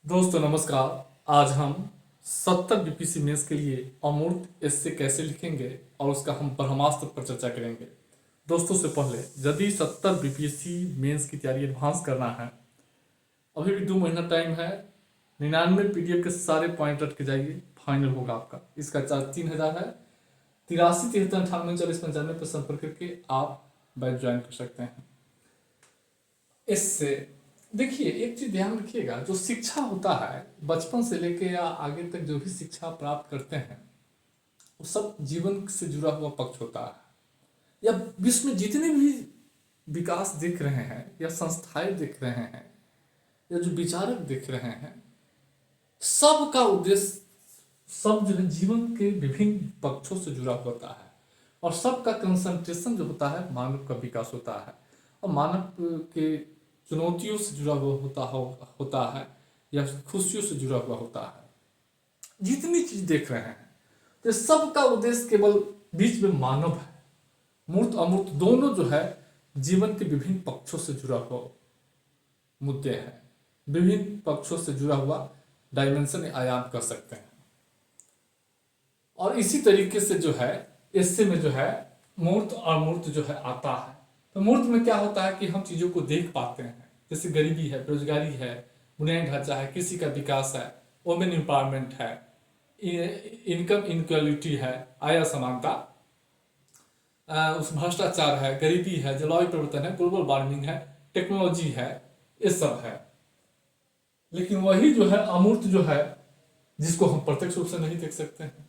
दोस्तों नमस्कार। आज हम 70 बीपीसी मेंस के लिए अमूर्त एस्से कैसे लिखेंगे और उसका हम ब्रह्मास्त्र पर चर्चा करेंगे। दोस्तों से पहले यदि 70 बीपीएससी मेंस की तैयारी एडवांस करना है, अभी भी 2 महीना टाइम है। 99 पीडीएफ के सारे पॉइंट रट के जाइए, फाइनल होगा आपका। इसका चार्ज 3000 है। 83 73 98 40 95 पर संपर्क करके आप बैच ज्वाइन कर सकते हैं। इससे देखिए, एक चीज ध्यान रखिएगा, जो शिक्षा होता है बचपन से लेके या आगे तक जो भी शिक्षा प्राप्त करते हैं वो सब जीवन से जुड़ा हुआ पक्ष होता है। या विश्व में जितने भी विकास दिख रहे हैं या संस्थाएं दिख रहे हैं या जो विचारक दिख रहे हैं, सबका उद्देश्य सब जो है जीवन के विभिन्न पक्षों से जुड़ा होता है और सबका कंसंट्रेशन जो होता है मानव का विकास होता है और मानव के चुनौतियों से जुड़ा हुआ होता है या खुशियों से जुड़ा हुआ होता है। जितनी चीज देख रहे हैं तो सबका उद्देश्य केवल बीच में मानव है। मूर्त अमूर्त दोनों जो है जीवन के विभिन्न पक्षों से जुड़ा हुआ मुद्दे हैं, विभिन्न पक्षों से जुड़ा हुआ डायमेंशन आयाम कर सकते हैं। और इसी तरीके से जो है इससे में जो है मूर्त और मूर्त जो है आता है। तो मूर्त में क्या होता है कि हम चीजों को देख पाते हैं, जैसे गरीबी है, बेरोजगारी है, बुनियादी ढांचा है, किसी का विकास है, वुमेन एम्पावरमेंट है, इनकम इनक्वालिटी है, आय असमानता, उस भ्रष्टाचार है, गरीबी है, जलवायु परिवर्तन है, ग्लोबल वार्मिंग है, टेक्नोलॉजी है, ये सब है। लेकिन वही जो है अमूर्त जो है जिसको हम प्रत्यक्ष रूप से नहीं देख सकते हैं।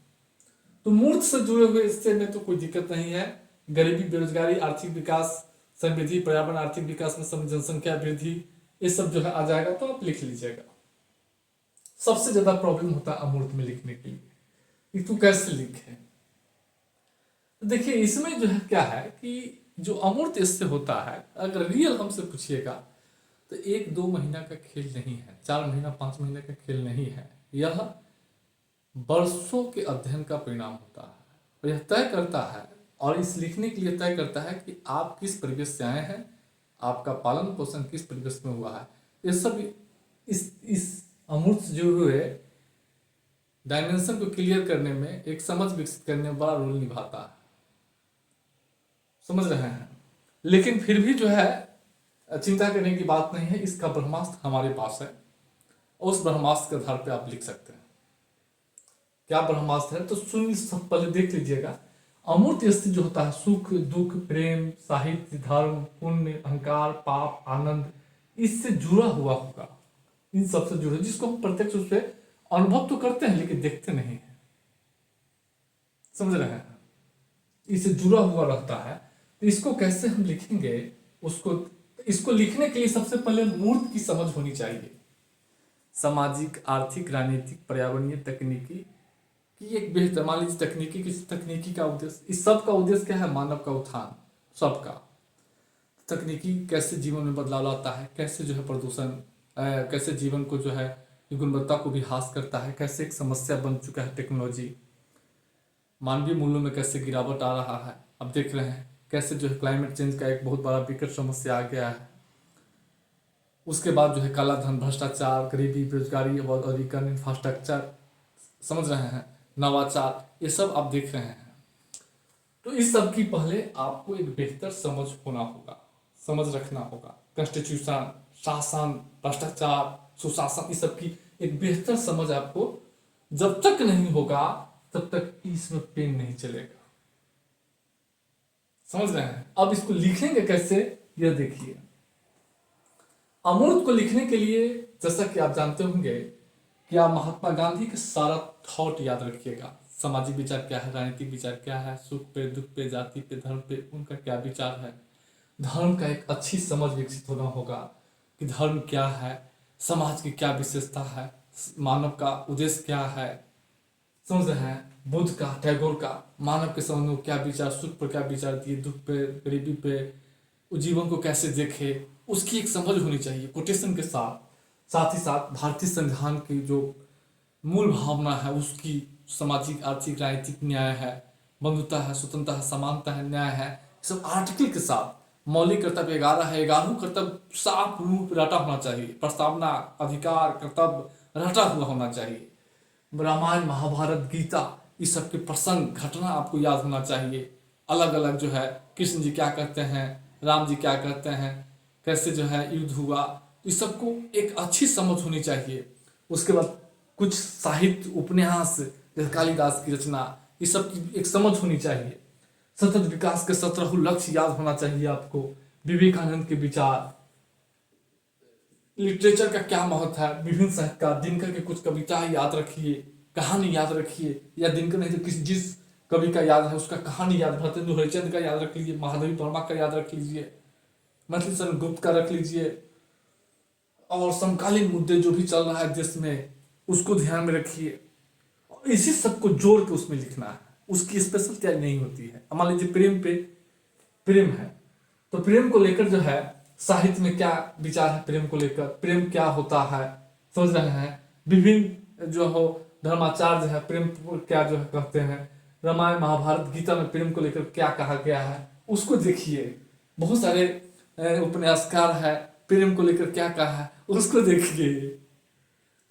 तो मूर्त से जुड़े हुए इससे में तो कोई दिक्कत नहीं है। गरीबी, बेरोजगारी, आर्थिक विकास, समृद्धि, पर्यावरण, आर्थिक विकास में जनसंख्या वृद्धि, ये सब जो है आ जाएगा तो आप लिख लीजिएगा। सबसे ज्यादा प्रॉब्लम होता है अमूर्त में लिखने के लिए कि तू कैसे लिखे। तो देखिए, इसमें जो है क्या है कि जो अमूर्त इससे होता है, अगर रियल हमसे पूछिएगा तो 1-2 महीना का खेल नहीं है, 4 महीना 5 महीने का खेल नहीं है। यह वर्षों के अध्ययन का परिणाम होता है और यह तय करता है, और इस लिखने के लिए तय करता है कि आप किस परिवेश से आए हैं, आपका पालन पोषण किस परिवेश में हुआ है। ये सब इस अमूर्त से जुड़े हुए डायमेंशन को क्लियर करने में, एक समझ विकसित करने में बड़ा रोल निभाता है। समझ रहे हैं? लेकिन फिर भी जो है चिंता करने की बात नहीं है, इसका ब्रह्मास्त्र हमारे पास है और उस ब्रह्मास्त्र के आधार पर आप लिख सकते हैं। क्या ब्रह्मास्त्र है तो सुन, सब पहले देख लीजिएगा। अमूर्त स्थिति जो होता है सुख, दुख, प्रेम, साहित्य, धर्म, पुण्य, अहंकार, पाप, आनंद, इससे जुड़ा हुआ होगा। इन सबसे जुड़े, जिसको हम प्रत्यक्ष रूप से अनुभव तो करते हैं लेकिन देखते नहीं है। समझ रहे हैं? इससे जुड़ा हुआ रहता है। तो इसको कैसे हम लिखेंगे, इसको लिखने के लिए सबसे पहले मूर्त की समझ होनी चाहिए। सामाजिक, आर्थिक, राजनीतिक, पर्यावरणीय, तकनीकी कि एक बेहतर, मान लीजिए तकनीकी का उद्देश्य, इस सब का उद्देश्य क्या है? मानव का उत्थान, सबका। तकनीकी कैसे जीवन में बदलाव लाता है, कैसे जो है प्रदूषण, कैसे जीवन को जो है गुणवत्ता को भी ह्रास करता है, कैसे एक समस्या बन चुका है टेक्नोलॉजी, मानवीय मूल्यों में कैसे गिरावट आ रहा है। अब देख रहे हैं कैसे जो है क्लाइमेट चेंज का एक बहुत बड़ा विकट समस्या आ गया है। उसके बाद जो है काला धन, भ्रष्टाचार, गरीबी, बेरोजगारी, औद्योगिकरण, इंफ्रास्ट्रक्चर, समझ रहे हैं, नवाचार, ये सब आप देख रहे हैं। तो इस सब की पहले आपको एक बेहतर समझ होना होगा, समझ रखना होगा। कॉन्स्टिट्यूशन, शासन, भ्रष्टाचार, सुशासन, इस सब की एक बेहतर समझ आपको जब तक नहीं होगा तब तक इसमें पेन नहीं चलेगा। समझ रहे हैं? अब इसको लिखेंगे कैसे, यह देखिए। अमूर्त को लिखने के लिए, जैसा कि आप जानते होंगे कि आप महात्मा गांधी के सारा थॉट याद रखिएगा। सामाजिक विचार क्या है, राजनीतिक विचार क्या है, सुख पे, दुख पे, जाति पे, धर्म पे उनका क्या विचार है। धर्म का एक अच्छी समझ विकसित होना होगा कि धर्म क्या है, समाज की क्या विशेषता है, मानव का उद्देश्य क्या है। समझ रहे हैं? बुद्ध का, टैगोर का, मानव के संबंध में क्या विचार, सुख पर क्या विचार दिए, दुख पे, गरीबी पे, जीवन को कैसे देखे, उसकी एक समझ होनी चाहिए कोटेशन के साथ। साथ ही साथ भारतीय संविधान की जो मूल भावना है उसकी, सामाजिक, आर्थिक, राजनीतिक न्याय है, बंधुता है, स्वतंत्रता है, समानता है, न्याय है, सब आर्टिकल के साथ। मौलिक कर्तव्य 11 है, 11 कर्तव्य साफ रूप रटा होना चाहिए। प्रस्तावना, अधिकार, कर्तव्य, रटा हुआ होना चाहिए। रामायण महाभारत गीता इस सब के प्रसंग घटना आपको याद होना चाहिए। अलग अलग जो है कृष्ण जी क्या करते हैं, राम जी क्या करते हैं, कैसे जो है युद्ध हुआ, इस सबको एक अच्छी समझ होनी चाहिए। उसके बाद कुछ साहित्य उपन्यास जैसे कालिदास की रचना, इस सब की एक समझ होनी चाहिए। सतत विकास के 17 लक्ष्य याद होना चाहिए आपको। विवेकानंद के विचार, लिटरेचर का क्या महत्व है, विभिन्न साहित्य का, दिनकर के कुछ कविताएं याद रखिए, कहानी याद रखिए, या दिनकर नहीं तो किसी जिस कवि का याद है उसका कहानी याद, भरतेंदु हरिश्चंद्र का याद रख लीजिए, महादेवी वर्मा का याद रख लीजिए, मैथिली शरण गुप्त का रख लीजिए, और समकालीन मुद्दे जो भी चल रहा है देश में उसको ध्यान में रखिए। और इसी सबको जोड़ के उसमें लिखना है, उसकी स्पेशल तैयारी नहीं होती है। मान लीजिए प्रेम पे, प्रेम है तो प्रेम को लेकर जो है साहित्य में क्या विचार है, प्रेम को लेकर, प्रेम क्या होता है, समझ रहे हैं। विभिन्न जो हो धर्माचार्य है प्रेम को क्या जो है कहते हैं, रामायण महाभारत गीता में प्रेम को लेकर क्या कहा गया है उसको देखिए। बहुत सारे उपन्यासकार है प्रेम को लेकर क्या कहा है उसको देखिए।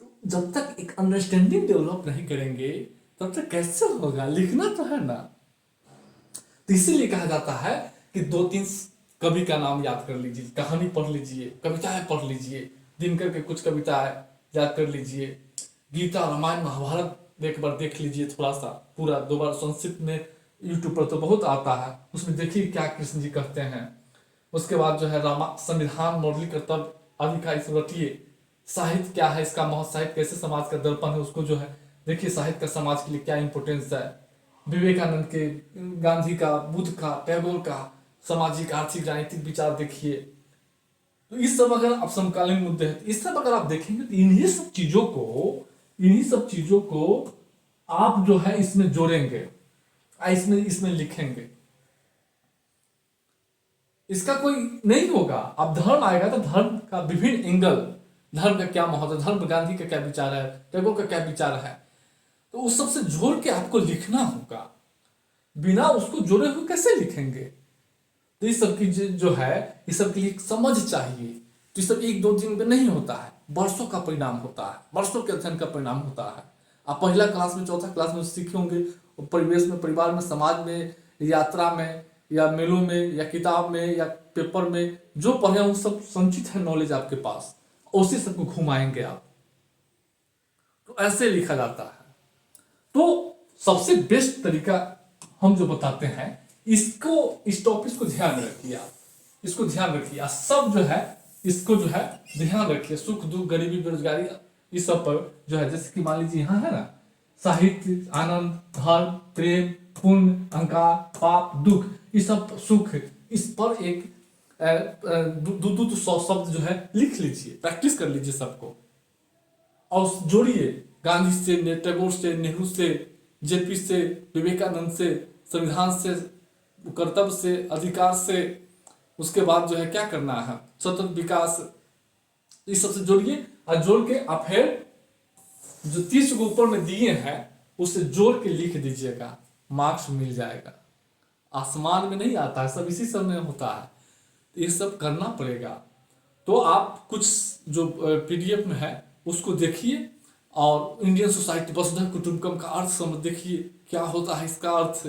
तो जब तक एक अंडरस्टैंडिंग डेवलप नहीं करेंगे तब तक कैसे होगा, लिखना तो है ना। तो इसीलिए कहा जाता है कि 2-3 कवि का नाम याद कर लीजिए, कहानी पढ़ लीजिए, कविताएं पढ़ लीजिए, दिनकर के कुछ कविताएं याद कर लीजिए, गीता रामायण महाभारत एक बार देख लीजिए, थोड़ा सा पूरा 2 बार संक्षिप्त में, यूट्यूब पर तो बहुत आता है, उसमें देखिए क्या कृष्ण जी कहते हैं। उसके बाद जो है रामा संविधान मौलिक कर्तव्य आदि का इस रटिए। साहित्य क्या है, इसका महत्व, साहित्य कैसे समाज का दर्पण है उसको जो है देखिए, साहित्य का समाज के लिए क्या इंपॉर्टेंस है। विवेकानंद के, गांधी का, बुद्ध का, टैगोर का सामाजिक आर्थिक राजनीतिक विचार देखिए। तो इस सब अगर आप समकालीन मुद्दे हैं, इस सब अगर आप देखेंगे तो इन्हीं सब चीजों को आप जो है इसमें जोड़ेंगे, इसमें लिखेंगे। इसका कोई नहीं होगा। अब धर्म आएगा तो धर्म का विभिन्न एंगल, धर्म का क्या महत्व है, धर्म गांधी का क्या विचार है, टैगोर का क्या विचार है, तो उस सबसे जोड़ के आपको लिखना होगा। बिना उसको जोड़े हुए कैसे लिखेंगे। तो इस सब की जो है इस सब के लिए समझ चाहिए। तो ये सब 1-2 दिन में नहीं होता है, वर्षों का परिणाम होता है, वर्षों के अध्ययन का परिणाम होता है। आप पहला क्लास में, चौथा क्लास में सीखे होंगे, परिवेश में, परिवार में, समाज में, यात्रा में, या मेलों में, या किताब में, या पेपर में जो पढ़े वो सब संचित है नॉलेज आपके पास, उसी सबको घुमाएंगे आप। तो ऐसे लिखा जाता है। तो सबसे बेस्ट तरीका हम जो बताते हैं, इसको, इस टॉपिक को ध्यान रखिए आप, इसको ध्यान रखिए, सब जो है इसको जो है ध्यान रखिए। सुख दुख गरीबी बेरोजगारी इस सब पर जो है, जैसे कि मान लीजिए यहाँ है ना, साहित्य, आनंद, धर्म, प्रेम, पुण्य, अहंकार, पाप, दुख, इस सब, सुख, इस पर एक 200 शब्द जो है लिख लीजिए, प्रैक्टिस कर लीजिए सबको, और जोड़िए गांधी से, टैगोर से, नेहरू से, जेपी से, विवेकानंद से, संविधान से, कर्तव्य से, अधिकार से। उसके बाद जो है क्या करना है, सतत विकास, इस सबसे जोड़िए, और जोड़ के आप फिर जो 30 को ऊपर में दिए हैं उसे जोड़ के लिख दीजिएगा, मार्क्स मिल जाएगा। आसमान में नहीं आता है, सब इसी सब में होता है। तो ये सब करना पड़ेगा। तो आप कुछ जो पीडीएफ में है उसको देखिए, और इंडियन सोसाइटी वसुधैव कुटुंबकम का अर्थ समझ देखिए, क्या होता है इसका अर्थ,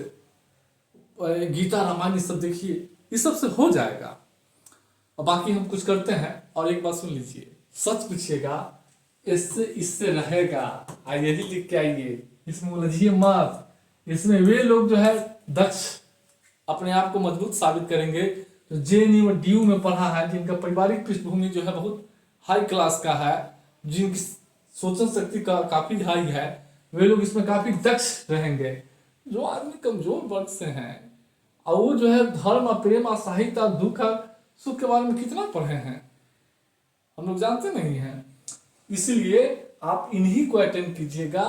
गीता रामायण सब देखिए, इस सब से हो जाएगा। और बाकी हम कुछ करते हैं। और एक बात सुन लीजिए, सच पूछिएगा, इससे रहेगा, यही लिख के आइए, इसमें उलझिए मत। इसमें वे लोग जो है दक्ष, अपने आप को मजबूत साबित करेंगे, जो जेएनयू और डीयू में पढ़ा है, जिनका पारिवारिक पृष्ठभूमि जो है बहुत हाई क्लास का है, जिनकी सोचन शक्ति का काफी हाई है, वे लोग इसमें काफी दक्ष रहेंगे। जो आदमी कमजोर वर्ग से हैं, और वो जो है धर्म और प्रेम और साहित्य और दुख और सुख के बारे में कितना पढ़े हैं, हम लोग जानते नहीं हैं। इसलिए आप इन्हीं को अटेंड कीजिएगा,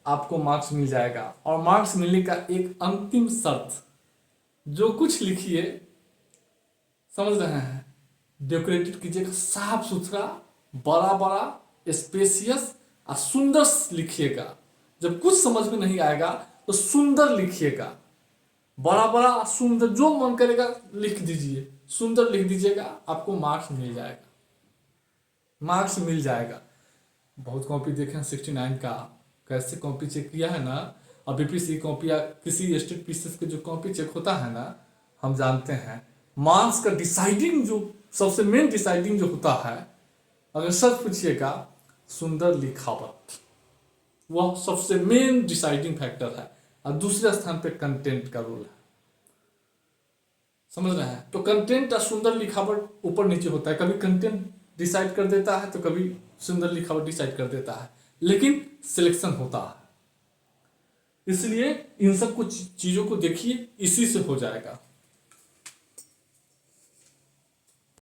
आपको मार्क्स मिल जाएगा। और मार्क्स मिलने का एक अंतिम शर्त, जो कुछ लिखिए, समझ रहे हैं, डेकोरेटेड कीजिएगा, साफ सुथरा, बड़ा बड़ा, स्पेसियस और सुंदर लिखिएगा। जब कुछ समझ में नहीं आएगा तो सुंदर लिखिएगा, बड़ा बड़ा सुंदर, जो मन करेगा लिख दीजिए, सुंदर लिख दीजिएगा, आपको मार्क्स मिल जाएगा, मार्क्स मिल जाएगा। बहुत कॉपी देखे हैं 69 का, कैसे कॉपी चेक किया है ना। और बीपीसी कॉपी या किसी स्टेट पीसीएस के जो कॉपी चेक होता है ना, हम जानते हैं मार्क्स का डिसाइडिंग जो सबसे मेन डिसाइडिंग जो होता है, अगर सच पूछिएगा, सुंदर लिखावट, वह सबसे मेन डिसाइडिंग फैक्टर है। और दूसरे स्थान पे कंटेंट का रोल है, समझ रहे हैं। तो कंटेंट और सुंदर लिखावट ऊपर नीचे होता है, कभी कंटेंट डिसाइड कर देता है तो कभी सुंदर लिखावट डिसाइड कर देता है, लेकिन सिलेक्शन होता है। इसलिए इन सब कुछ चीजों को देखिए, इसी से हो जाएगा।